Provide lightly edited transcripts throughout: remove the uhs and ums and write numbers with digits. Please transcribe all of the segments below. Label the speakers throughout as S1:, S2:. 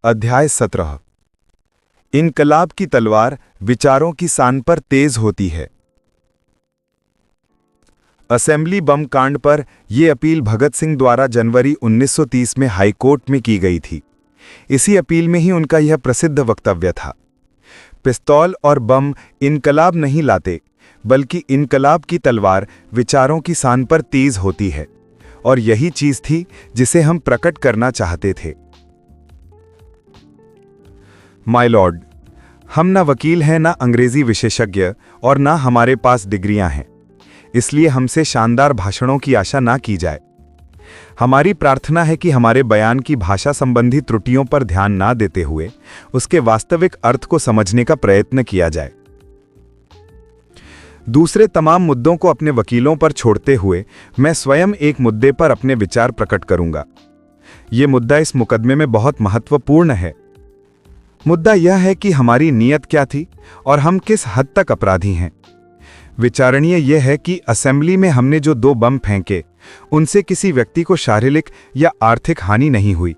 S1: अध्याय 17। इनकलाब की तलवार विचारों की सान पर तेज होती है। असेंबली बम कांड पर यह अपील भगत सिंह द्वारा जनवरी 1930 में हाईकोर्ट में की गई थी। इसी अपील में ही उनका यह प्रसिद्ध वक्तव्य था, पिस्तौल और बम इनकलाब नहीं लाते, बल्कि इनकलाब की तलवार विचारों की सान पर तेज होती है। और यही चीज थी जिसे हम प्रकट करना चाहते थे। माय लॉर्ड, हम ना वकील हैं, ना अंग्रेजी विशेषज्ञ, और ना हमारे पास डिग्रियां हैं, इसलिए हमसे शानदार भाषणों की आशा ना की जाए। हमारी प्रार्थना है कि हमारे बयान की भाषा संबंधी त्रुटियों पर ध्यान ना देते हुए उसके वास्तविक अर्थ को समझने का प्रयत्न किया जाए। दूसरे तमाम मुद्दों को अपने वकीलों पर छोड़ते हुए मैं स्वयं एक मुद्दे पर अपने विचार प्रकट करूंगा। यह मुद्दा इस मुकदमे में बहुत महत्वपूर्ण है। मुद्दा यह है कि हमारी नीयत क्या थी और हम किस हद तक अपराधी हैं। विचारणीय यह है कि असेंबली में हमने जो 2 बम फेंके, उनसे किसी व्यक्ति को शारीरिक या आर्थिक हानि नहीं हुई।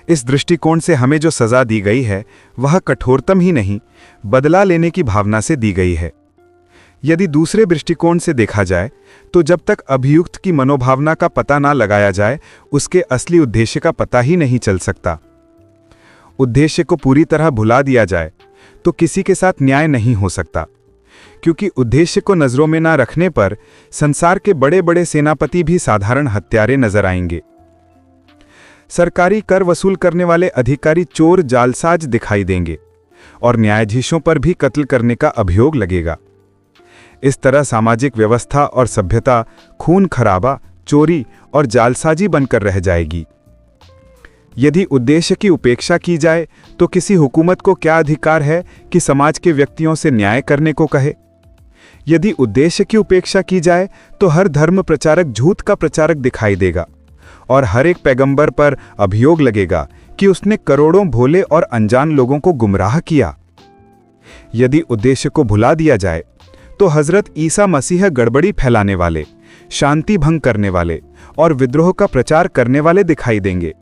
S1: इस दृष्टिकोण से हमें जो सजा दी गई है वह कठोरतम ही नहीं, बदला लेने की भावना से दी गई है। यदि दूसरे दृष्टिकोण से देखा जाए तो जब तक अभियुक्त की मनोभावना का पता ना लगाया जाए, उसके असली उद्देश्य का पता ही नहीं चल सकता। उद्देश्य को पूरी तरह भुला दिया जाए तो किसी के साथ न्याय नहीं हो सकता, क्योंकि उद्देश्य को नजरों में ना रखने पर संसार के बड़े बड़े सेनापति भी साधारण हत्यारे नजर आएंगे। सरकारी कर वसूल करने वाले अधिकारी चोर जालसाज दिखाई देंगे और न्यायाधीशों पर भी कत्ल करने का अभियोग लगेगा। इस तरह सामाजिक व्यवस्था और सभ्यता खून खराबा, चोरी और जालसाजी बनकर रह जाएगी। यदि उद्देश्य की उपेक्षा की जाए तो किसी हुकूमत को क्या अधिकार है कि समाज के व्यक्तियों से न्याय करने को कहे। यदि उद्देश्य की उपेक्षा की जाए तो हर धर्म प्रचारक झूठ का प्रचारक दिखाई देगा और हर एक पैगंबर पर अभियोग लगेगा कि उसने करोड़ों भोले और अनजान लोगों को गुमराह किया। यदि उद्देश्य को भुला दिया जाए तो हजरत ईसा मसीह गड़बड़ी फैलाने वाले, शांति भंग करने वाले और विद्रोह का प्रचार करने वाले दिखाई देंगे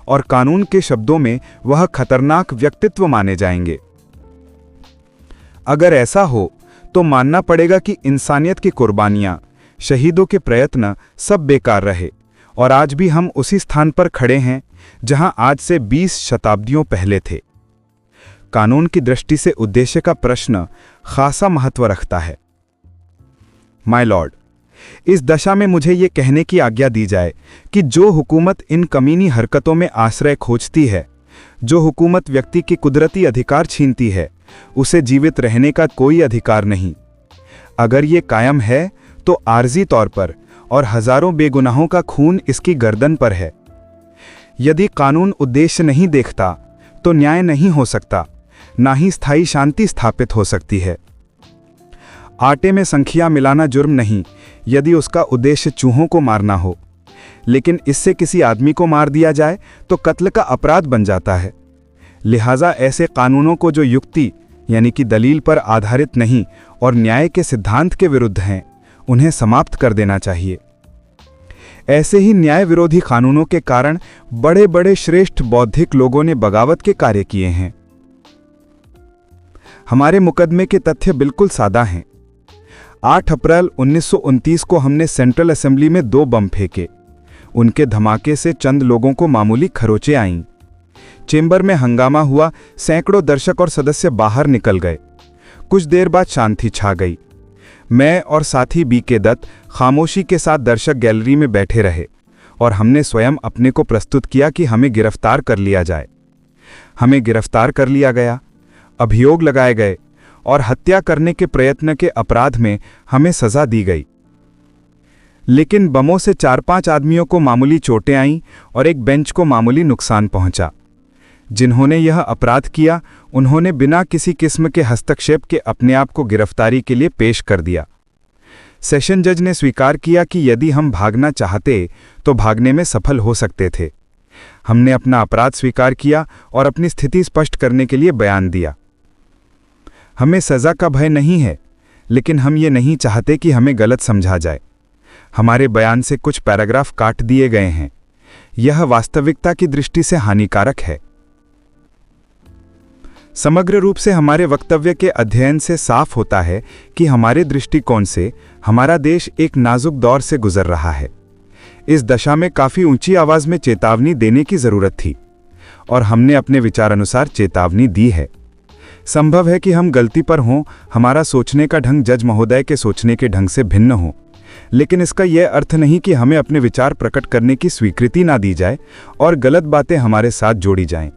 S1: और कानून के शब्दों में वह खतरनाक व्यक्तित्व माने जाएंगे। अगर ऐसा हो तो मानना पड़ेगा कि इंसानियत की कुर्बानियां, शहीदों के प्रयत्न सब बेकार रहे और आज भी हम उसी स्थान पर खड़े हैं जहां आज से 20 शताब्दियों पहले थे। कानून की दृष्टि से उद्देश्य का प्रश्न खासा महत्व रखता है। माय लॉर्ड, इस दशा में मुझे ये कहने की आज्ञा दी जाए कि जो हुकूमत इन कमीनी हरकतों में आश्रय खोजती है, जो हुकूमत व्यक्ति की कुदरती अधिकार छीनती है, उसे जीवित रहने का कोई अधिकार नहीं। अगर ये कायम है तो आर्जी तौर पर, और हजारों बेगुनाहों का खून इसकी गर्दन पर है। यदि कानून उद्देश्य नहीं देखता तो न्याय नहीं हो सकता, ना ही स्थायी शांति स्थापित हो सकती है। आटे में संखिया मिलाना जुर्म नहीं यदि उसका उद्देश्य चूहों को मारना हो, लेकिन इससे किसी आदमी को मार दिया जाए तो कत्ल का अपराध बन जाता है। लिहाजा ऐसे कानूनों को जो युक्ति यानी कि दलील पर आधारित नहीं और न्याय के सिद्धांत के विरुद्ध हैं, उन्हें समाप्त कर देना चाहिए। ऐसे ही न्याय विरोधी कानूनों के कारण बड़े बड़े श्रेष्ठ बौद्धिक लोगों ने बगावत के कार्य किए हैं। हमारे मुकदमे के तथ्य बिल्कुल सादा हैं। 8 अप्रैल 1929 को हमने सेंट्रल असेंबली में 2 बम फेंके। उनके धमाके से चंद लोगों को मामूली खरोंचें आईं। चेंबर में हंगामा हुआ, सैकड़ों दर्शक और सदस्य बाहर निकल गए। कुछ देर बाद शांति छा गई। मैं और साथी बीके दत्त खामोशी के साथ दर्शक गैलरी में बैठे रहे और हमने स्वयं अपने को प्रस्तुत किया कि हमें गिरफ्तार कर लिया जाए। हमें गिरफ्तार कर लिया गया, अभियोग लगाए गए और हत्या करने के प्रयत्न के अपराध में हमें सजा दी गई। लेकिन बमों से 4-5 आदमियों को मामूली चोटें आईं और एक बेंच को मामूली नुकसान पहुंचा। जिन्होंने यह अपराध किया उन्होंने बिना किसी किस्म के हस्तक्षेप के अपने आप को गिरफ्तारी के लिए पेश कर दिया। सेशन जज ने स्वीकार किया कि यदि हम भागना चाहते तो भागने में सफल हो सकते थे। हमने अपना अपराध स्वीकार किया और अपनी स्थिति स्पष्ट करने के लिए बयान दिया। हमें सजा का भय नहीं है, लेकिन हम ये नहीं चाहते कि हमें गलत समझा जाए। हमारे बयान से कुछ पैराग्राफ काट दिए गए हैं। यह वास्तविकता की दृष्टि से हानिकारक है। समग्र रूप से हमारे वक्तव्य के अध्ययन से साफ होता है कि हमारे दृष्टिकोण से हमारा देश एक नाजुक दौर से गुजर रहा है। इस दशा में काफ़ी ऊंची आवाज़ में चेतावनी देने की ज़रूरत थी और हमने अपने विचार अनुसार चेतावनी दी है। संभव है कि हम गलती पर हों, हमारा सोचने का ढंग जज महोदय के सोचने के ढंग से भिन्न हो, लेकिन इसका यह अर्थ नहीं कि हमें अपने विचार प्रकट करने की स्वीकृति ना दी जाए और गलत बातें हमारे साथ जोड़ी जाएं।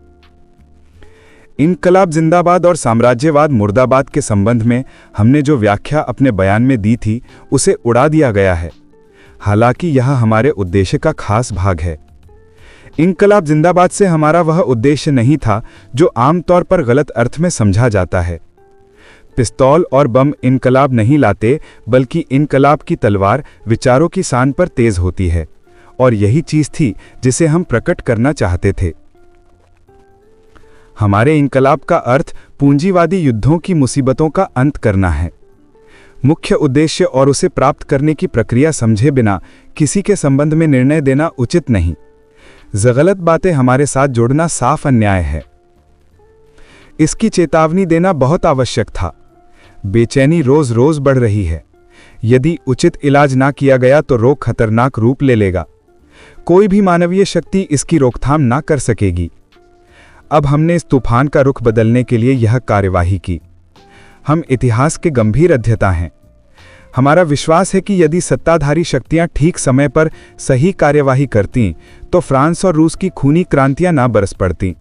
S1: इनकलाब जिंदाबाद और साम्राज्यवाद मुर्दाबाद के संबंध में हमने जो व्याख्या अपने बयान में दी थी उसे उड़ा दिया गया है, हालांकि यह हमारे उद्देश्य का खास भाग है। इनकलाब जिंदाबाद से हमारा वह उद्देश्य नहीं था जो आमतौर पर गलत अर्थ में समझा जाता है। पिस्तौल और बम इनकलाब नहीं लाते, बल्कि इनकलाब की तलवार विचारों की शान पर तेज होती है, और यही चीज थी जिसे हम प्रकट करना चाहते थे। हमारे इनकलाब का अर्थ पूंजीवादी युद्धों की मुसीबतों का अंत करना है। मुख्य उद्देश्य और उसे प्राप्त करने की प्रक्रिया समझे बिना किसी के संबंध में निर्णय देना उचित नहीं। गलत बातें हमारे साथ जोड़ना साफ अन्याय है। इसकी चेतावनी देना बहुत आवश्यक था। बेचैनी रोज रोज बढ़ रही है। यदि उचित इलाज ना किया गया तो रोग खतरनाक रूप ले लेगा। कोई भी मानवीय शक्ति इसकी रोकथाम ना कर सकेगी। अब हमने इस तूफान का रुख बदलने के लिए यह कार्यवाही की। हम इतिहास के गंभीर अध्येता हैं। हमारा विश्वास है कि यदि सत्ताधारी शक्तियां ठीक समय पर सही कार्यवाही करतीं तो फ्रांस और रूस की खूनी क्रांतियां ना बरस पड़तीं।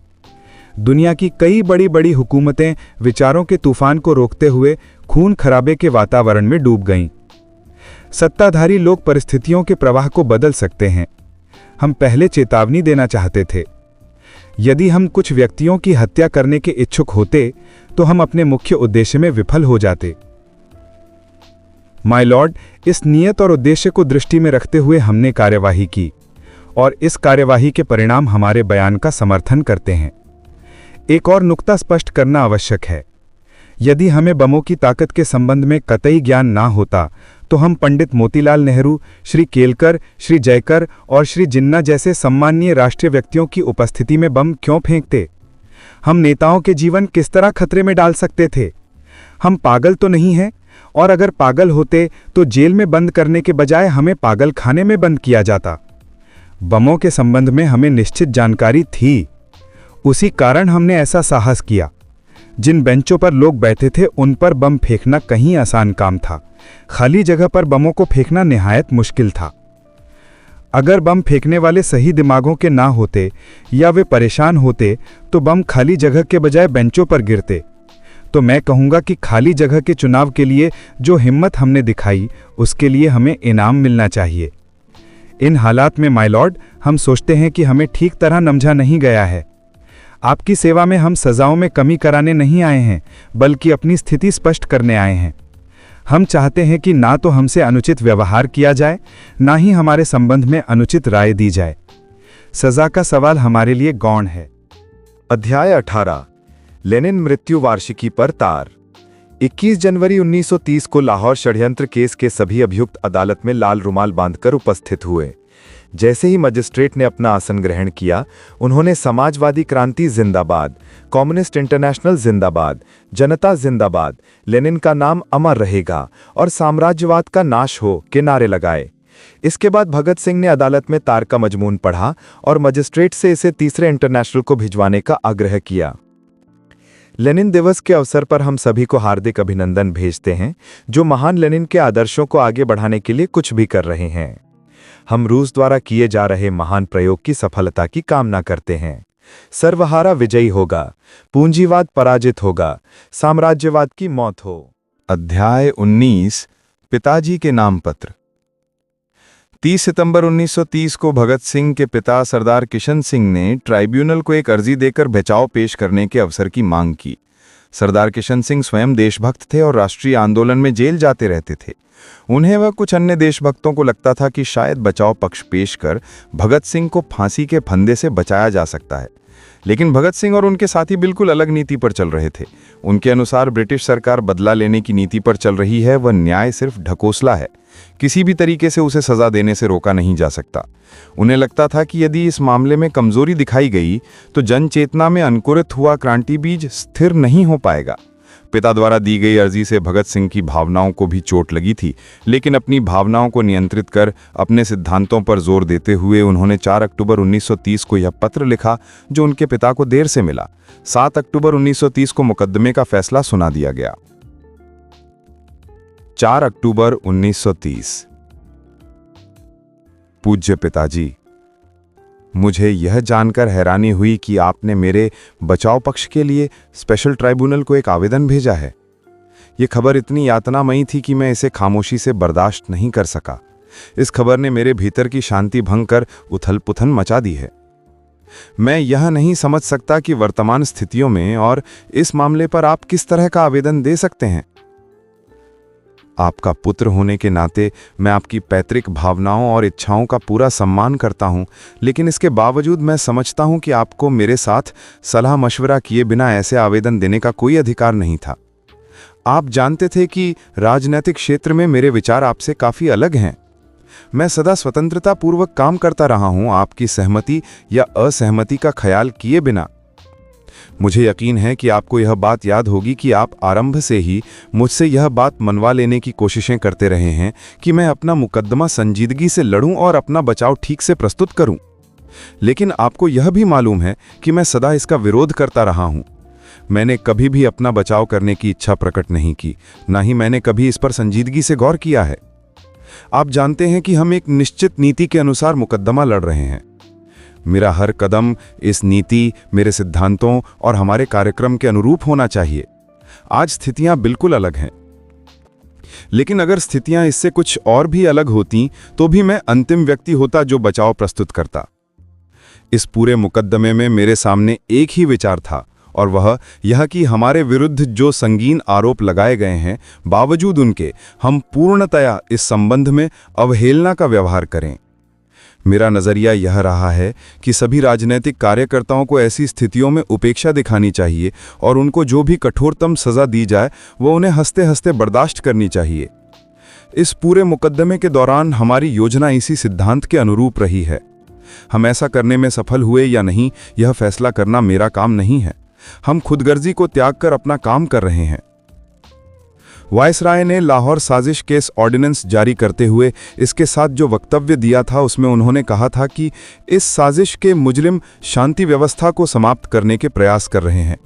S1: दुनिया की कई बड़ी बड़ी हुकूमतें विचारों के तूफान को रोकते हुए खून खराबे के वातावरण में डूब गईं। सत्ताधारी लोग परिस्थितियों के प्रवाह को बदल सकते हैं। हम पहले चेतावनी देना चाहते थे। यदि हम कुछ व्यक्तियों की हत्या करने के इच्छुक होते तो हम अपने मुख्य उद्देश्य में विफल हो जाते। माय लॉर्ड, इस नियत और उद्देश्य को दृष्टि में रखते हुए हमने कार्यवाही की और इस कार्यवाही के परिणाम हमारे बयान का समर्थन करते हैं। एक और नुक्ता स्पष्ट करना आवश्यक है। यदि हमें बमों की ताकत के संबंध में कतई ज्ञान ना होता तो हम पंडित मोतीलाल नेहरू, श्री केलकर, श्री जयकर और श्री जिन्ना जैसे सम्माननीय राष्ट्रीय व्यक्तियों की उपस्थिति में बम क्यों फेंकते? हम नेताओं के जीवन किस तरह खतरे में डाल सकते थे? हम पागल तो नहीं हैं, और अगर पागल होते तो जेल में बंद करने के बजाय हमें पागल खाने में बंद किया जाता। बमों के संबंध में हमें निश्चित जानकारी थी, उसी कारण हमने ऐसा साहस किया। जिन बेंचों पर लोग बैठे थे उन पर बम फेंकना कहीं आसान काम था। खाली जगह पर बमों को फेंकना निहायत मुश्किल था। अगर बम फेंकने वाले सही दिमागों के ना होते या वे परेशान होते तो बम खाली जगह के बजाय बेंचों पर गिरते। तो मैं कहूँगा कि खाली जगह के चुनाव के लिए जो हिम्मत हमने दिखाई उसके लिए हमें इनाम मिलना चाहिए। इन हालात में माय लॉर्ड, हम सोचते हैं कि हमें ठीक तरह समझा नहीं गया है। आपकी सेवा में हम सजाओं में कमी कराने नहीं आए हैं, बल्कि अपनी स्थिति स्पष्ट करने आए हैं। हम चाहते हैं कि ना तो हमसे अनुचित व्यवहार किया जाए, ना ही हमारे संबंध में अनुचित राय दी जाए। सजा का सवाल हमारे लिए गौण है।
S2: अध्याय 18 लेनिन मृत्यु वार्षिकी पर तार। 21 जनवरी 1930 को लाहौर षड्यंत्र केस के सभी अभियुक्त अदालत में लाल रुमाल बांधकर उपस्थित हुए। जैसे ही मजिस्ट्रेट ने अपना आसन ग्रहण किया, उन्होंने समाजवादी क्रांति जिंदाबाद, कम्युनिस्ट इंटरनेशनल जिंदाबाद, जनता जिंदाबाद, लेनिन का नाम अमर रहेगा और साम्राज्यवाद का नाश हो के नारे लगाए। इसके बाद भगत सिंह ने अदालत में तार का मजमून पढ़ा और मजिस्ट्रेट से इसे तीसरे इंटरनेशनल को भिजवाने का आग्रह किया। लेनिन दिवस के अवसर पर हम सभी को हार्दिक अभिनंदन भेजते हैं, जो महान लेनिन के आदर्शों को आगे बढ़ाने के लिए कुछ भी कर रहे हैं। हम रूस द्वारा किए जा रहे महान प्रयोग की सफलता की कामना करते हैं। सर्वहारा विजयी होगा, पूंजीवाद पराजित होगा, साम्राज्यवाद की मौत हो।
S3: अध्याय 19 पिताजी के नाम पत्र। 30 सितंबर 1930 को भगत सिंह के पिता सरदार किशन सिंह ने ट्राइब्यूनल को एक अर्जी देकर बचाव पेश करने के अवसर की मांग की। सरदार किशन सिंह स्वयं देशभक्त थे और राष्ट्रीय आंदोलन में जेल जाते रहते थे। उन्हें व कुछ अन्य देशभक्तों को लगता था कि शायद बचाव पक्ष पेश कर भगत सिंह को फांसी के फंदे से बचाया जा सकता है। लेकिन भगत सिंह और उनके साथी बिल्कुल अलग नीति पर चल रहे थे। उनके अनुसार ब्रिटिश सरकार बदला लेने की नीति पर चल रही है, वह न्याय सिर्फ ढकोसला है, किसी भी तरीके से उसे सजा देने से रोका नहीं जा सकता। उन्हें लगता था कि यदि इस मामले में कमजोरी दिखाई गई तो जन चेतना में अंकुरित हुआ क्रांति बीज स्थिर नहीं हो पाएगा। पिता द्वारा दी गई अर्जी से भगत सिंह की भावनाओं को भी चोट लगी थी, लेकिन अपनी भावनाओं को नियंत्रित कर अपने सिद्धांतों पर जोर देते हुए उन्होंने 4 अक्टूबर 1930 को यह पत्र लिखा, जो उनके पिता को देर से मिला। 7 अक्टूबर 1930 को मुकदमे का फैसला सुना दिया गया। 4 अक्टूबर 1930। पूज्य पिताजी, मुझे यह जानकर हैरानी हुई कि आपने मेरे बचाव पक्ष के लिए स्पेशल ट्राइब्यूनल को एक आवेदन भेजा है। यह खबर इतनी यातनामयी थी कि मैं इसे खामोशी से बर्दाश्त नहीं कर सका। इस खबर ने मेरे भीतर की शांति भंग कर उथल-पुथल मचा दी है। मैं यह नहीं समझ सकता कि वर्तमान स्थितियों में और इस मामले पर आप किस तरह का आवेदन दे सकते हैं। आपका पुत्र होने के नाते मैं आपकी पैतृक भावनाओं और इच्छाओं का पूरा सम्मान करता हूं, लेकिन इसके बावजूद मैं समझता हूं कि आपको मेरे साथ सलाह मशवरा किए बिना ऐसे आवेदन देने का कोई अधिकार नहीं था। आप जानते थे कि राजनीतिक क्षेत्र में मेरे विचार आपसे काफ़ी अलग हैं। मैं सदा स्वतंत्रता पूर्वक काम करता रहा हूं, आपकी सहमति या असहमति का ख्याल किए बिना। मुझे यकीन है कि आपको यह बात याद होगी कि आप आरंभ से ही मुझसे यह बात मनवा लेने की कोशिशें करते रहे हैं कि मैं अपना मुकदमा संजीदगी से लड़ूं और अपना बचाव ठीक से प्रस्तुत करूं। लेकिन आपको यह भी मालूम है कि मैं सदा इसका विरोध करता रहा हूं। मैंने कभी भी अपना बचाव करने की इच्छा प्रकट नहीं की, ना ही मैंने कभी इस पर संजीदगी से गौर किया है। आप जानते हैं कि हम एक निश्चित नीति के अनुसार मुकदमा लड़ रहे हैं। मेरा हर कदम इस नीति, मेरे सिद्धांतों और हमारे कार्यक्रम के अनुरूप होना चाहिए। आज स्थितियां बिल्कुल अलग हैं, लेकिन अगर स्थितियां इससे कुछ और भी अलग होती तो भी मैं अंतिम व्यक्ति होता जो बचाव प्रस्तुत करता। इस पूरे मुकदमे में मेरे सामने एक ही विचार था, और वह यह कि हमारे विरुद्ध जो संगीन आरोप लगाए गए हैं, बावजूद उनके हम पूर्णतया इस संबंध में अवहेलना का व्यवहार करें। मेरा नज़रिया यह रहा है कि सभी राजनीतिक कार्यकर्ताओं को ऐसी स्थितियों में उपेक्षा दिखानी चाहिए और उनको जो भी कठोरतम सज़ा दी जाए वो उन्हें हंसते हंसते बर्दाश्त करनी चाहिए। इस पूरे मुकदमे के दौरान हमारी योजना इसी सिद्धांत के अनुरूप रही है। हम ऐसा करने में सफल हुए या नहीं, यह फैसला करना मेरा काम नहीं है। हम खुदगर्जी को त्याग कर अपना काम कर रहे हैं। वायसराय ने लाहौर साजिश केस ऑर्डिनेंस जारी करते हुए इसके साथ जो वक्तव्य दिया था, उसमें उन्होंने कहा था कि इस साजिश के मुजरिम शांति व्यवस्था को समाप्त करने के प्रयास कर रहे हैं।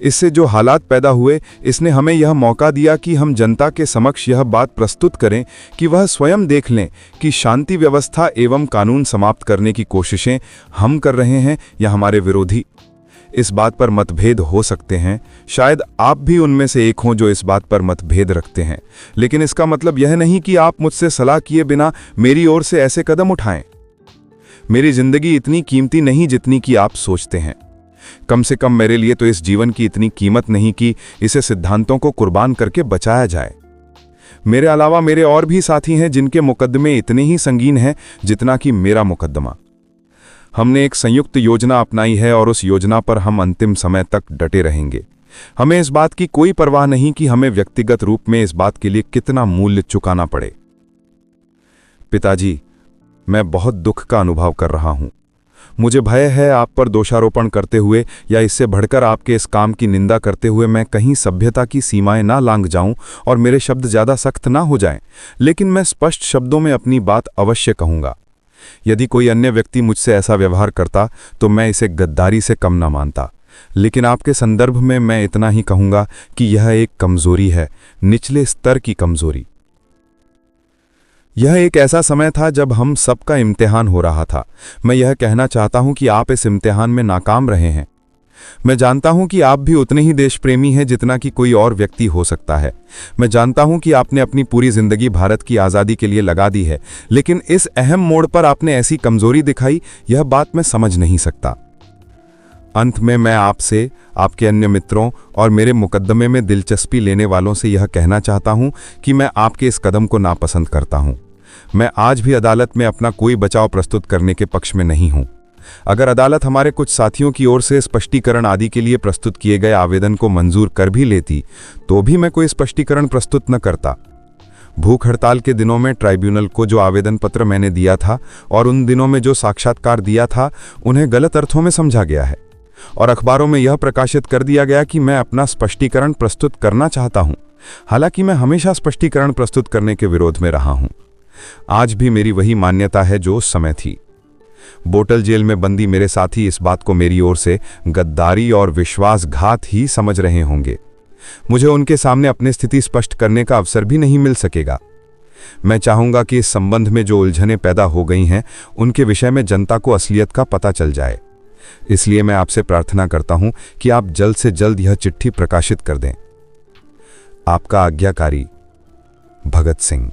S3: इससे जो हालात पैदा हुए, इसने हमें यह मौका दिया कि हम जनता के समक्ष यह बात प्रस्तुत करें कि वह स्वयं देख लें कि शांति व्यवस्था एवं कानून समाप्त करने की कोशिशें हम कर रहे हैं या हमारे विरोधी। इस बात पर मतभेद हो सकते हैं, शायद आप भी उनमें से एक हों जो इस बात पर मतभेद रखते हैं, लेकिन इसका मतलब यह नहीं कि आप मुझसे सलाह किए बिना मेरी ओर से ऐसे कदम उठाएं। मेरी जिंदगी इतनी कीमती नहीं जितनी कि आप सोचते हैं। कम से कम मेरे लिए तो इस जीवन की इतनी कीमत नहीं कि इसे सिद्धांतों को कुर्बान करके बचाया जाए। मेरे अलावा मेरे और भी साथी हैं जिनके मुकदमे इतने ही संगीन हैं जितना कि मेरा मुकदमा। हमने एक संयुक्त योजना अपनाई है और उस योजना पर हम अंतिम समय तक डटे रहेंगे। हमें इस बात की कोई परवाह नहीं कि हमें व्यक्तिगत रूप में इस बात के लिए कितना मूल्य चुकाना पड़े। पिताजी, मैं बहुत दुख का अनुभव कर रहा हूं। मुझे भय है आप पर दोषारोपण करते हुए या इससे बढ़कर आपके इस काम की निंदा करते हुए मैं कहीं सभ्यता की सीमाएं ना लांघ जाऊं और मेरे शब्द ज़्यादा सख्त ना हो जाएं, लेकिन मैं स्पष्ट शब्दों में अपनी बात अवश्य कहूंगा। यदि कोई अन्य व्यक्ति मुझसे ऐसा व्यवहार करता तो मैं इसे गद्दारी से कम ना मानता, लेकिन आपके संदर्भ में मैं इतना ही कहूंगा कि यह एक कमजोरी है, निचले स्तर की कमजोरी। यह एक ऐसा समय था जब हम सबका इम्तिहान हो रहा था। मैं यह कहना चाहता हूं कि आप इस इम्तिहान में नाकाम रहे हैं। मैं जानता हूं कि आप भी उतने ही देशप्रेमी हैं जितना कि कोई और व्यक्ति हो सकता है। मैं जानता हूं कि आपने अपनी पूरी जिंदगी भारत की आज़ादी के लिए लगा दी है, लेकिन इस अहम मोड़ पर आपने ऐसी कमजोरी दिखाई, यह बात मैं समझ नहीं सकता। अंत में मैं आपसे, आपके अन्य मित्रों और मेरे मुकदमे में दिलचस्पी लेने वालों से यह कहना चाहता हूं कि मैं आपके इस कदम को नापसंद करता हूं। मैं आज भी अदालत में अपना कोई बचाव प्रस्तुत करने के पक्ष में नहीं हूं। अगर अदालत हमारे कुछ साथियों की ओर से स्पष्टीकरण आदि के लिए प्रस्तुत किए गए आवेदन को मंजूर कर भी लेती तो भी मैं कोई स्पष्टीकरण प्रस्तुत न करता। भूख हड़ताल के दिनों में ट्राइब्यूनल को जो आवेदन पत्र मैंने दिया था और उन दिनों में जो साक्षात्कार दिया था उन्हें गलत अर्थों में समझा गया है और अखबारों में यह प्रकाशित कर दिया गया कि मैं अपना स्पष्टीकरण प्रस्तुत करना चाहता हूं। हालांकि मैं हमेशा स्पष्टीकरण प्रस्तुत करने के विरोध में रहा हूं। आज भी मेरी वही मान्यता है जो उस समय थी। बोटल जेल में बंदी मेरे साथी इस बात को मेरी ओर से गद्दारी और विश्वासघात ही समझ रहे होंगे। मुझे उनके सामने अपनी स्थिति स्पष्ट करने का अवसर भी नहीं मिल सकेगा। मैं चाहूंगा कि इस संबंध में जो उलझनें पैदा हो गई हैं उनके विषय में जनता को असलियत का पता चल जाए। इसलिए मैं आपसे प्रार्थना करता हूं कि आप जल्द से जल्द यह चिट्ठी प्रकाशित कर दें। आपका आज्ञाकारी भगत सिंह।